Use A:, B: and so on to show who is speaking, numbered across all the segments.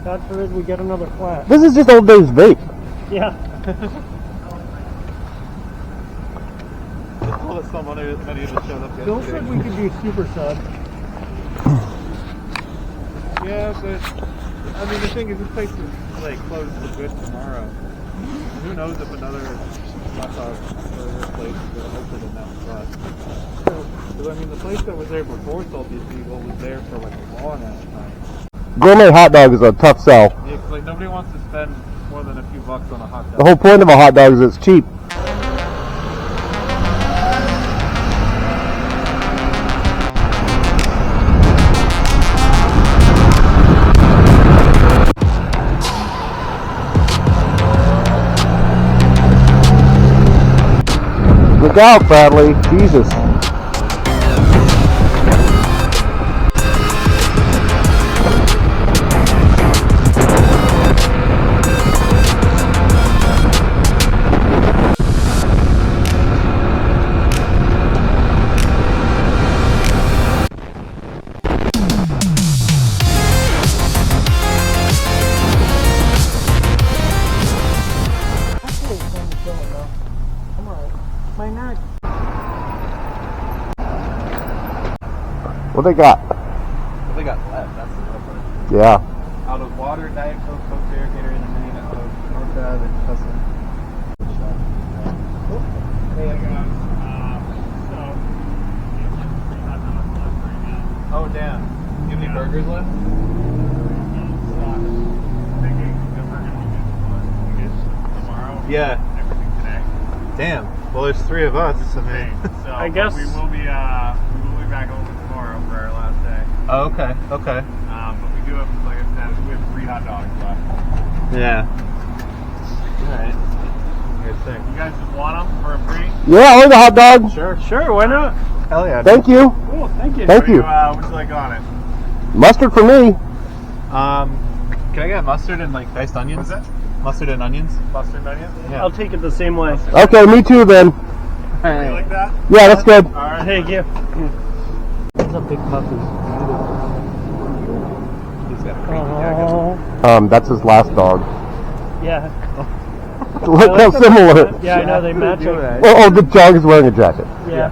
A: God forbid we get another flat.
B: This is just old days vape.
A: Yeah.
C: Bill said we could do super sub. Yeah, but I mean the thing is, this place is like closed for good tomorrow. Who knows if another hot dog burger place is going to open in that spot? Because I mean, the place that was there before Salty Seagull was there for like a long ass time.
B: Gourmet hot dog is a tough sell.
C: Yeah, because like nobody wants to spend more than a few bucks on a hot dog.
B: The whole point of a hot dog is it's cheap. Look out, Bradley. Jesus. What they got?
C: What they got left, that's the real part.
B: Yeah.
C: Out of water, Diet Coke, Coke Zero, Gatorade, and then out of North Ave and Custom. Hey, I got oh, damn. Do you have any burgers left?
D: Tomorrow?
C: Yeah.
D: Everything today.
C: Damn. Well, there's 3 of us. I mean.
D: So
A: I guess
D: we will be back open tomorrow for our last day.
C: Oh, okay. Okay.
D: But we do have, like I said, we have 3 hot dogs left.
C: Yeah. All right. Good thing.
D: You guys just want them for free?
B: Yeah, I want a hot dog.
A: sure, why not?
C: Hell yeah.
B: Thank you.
A: Cool, thank you.
B: Thank you.
D: What would you like on it?
B: Mustard for me.
C: Can I get mustard and like diced onions?
D: What's that?
C: Mustard and onions?
D: Mustard and onions?
C: Yeah.
A: I'll take it the same way.
B: Okay, me too then.
D: You like that?
B: Yeah, that's good.
D: All right.
A: Thank you.
C: What's up, big puppy? He's got a crazy jacket.
B: That's his last dog.
A: Yeah.
B: Look how similar.
A: Yeah, I know, they match up.
B: Oh, the dog is wearing a jacket.
A: Yeah.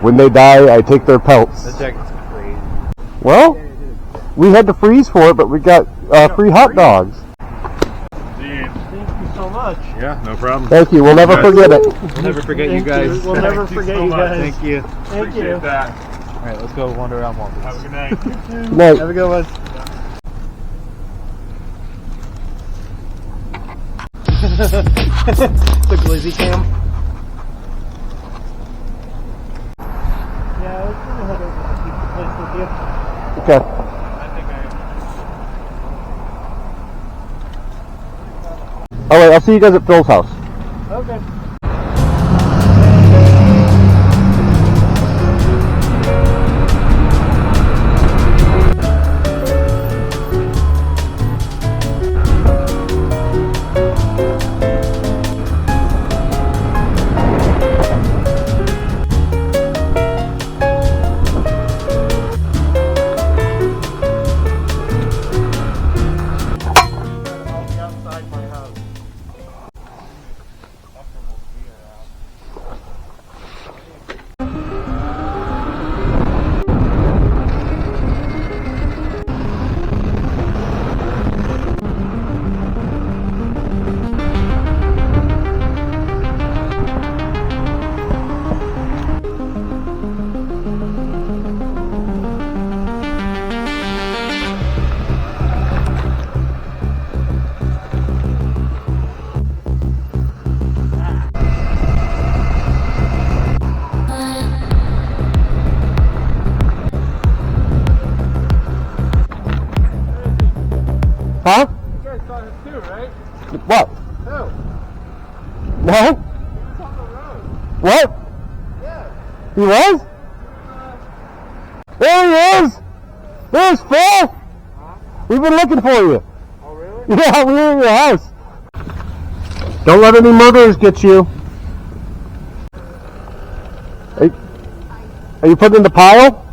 B: When they die, I take their pelts.
C: That jacket's crazy.
B: Well, we had to freeze for it, but we got free hot dogs.
A: Thank you so much.
D: Yeah, no problem.
B: Thank you. We'll never forget it.
C: We'll never forget you
A: Thank
C: guys.
A: We'll never forget you guys.
C: Thank you.
A: Thank
D: Appreciate
A: you.
D: that.
C: All right, let's go wander around Walgreens.
D: Have a good night.
B: Good night.
C: Have a good one.
B: The glizzy cam.
A: Yeah, I was gonna head over to keep the place with you.
B: Okay.
D: I think
B: All right, I'll see you guys at Phil's house.
A: Okay.
B: Huh?
C: You guys saw him too, right?
B: What?
C: Who?
B: No?
C: He was on the road.
B: What?
C: Yeah.
B: He was? There he is! There's Phil! We've been looking for you.
C: Oh, really?
B: Yeah, we were in your house. Don't let any murderers get you. Are you putting in the pile?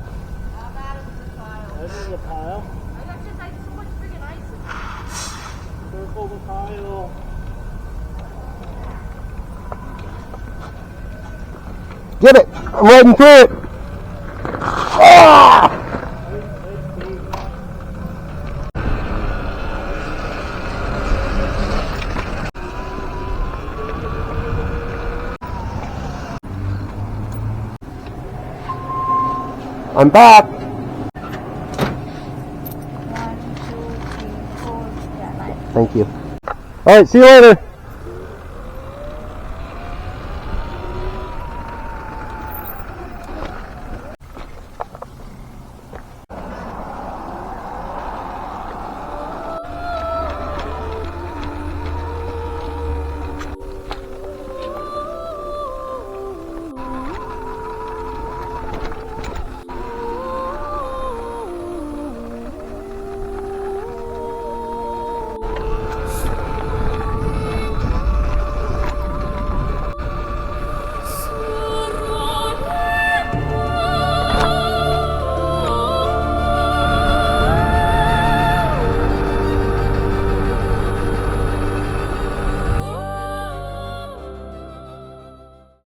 A: This is a pile. Circle the pile.
B: Get it! I'm riding through it! Ah! I'm back!
E: 1, 2, 3, 4. Yeah, nice.
B: Thank you. Alright, see you later!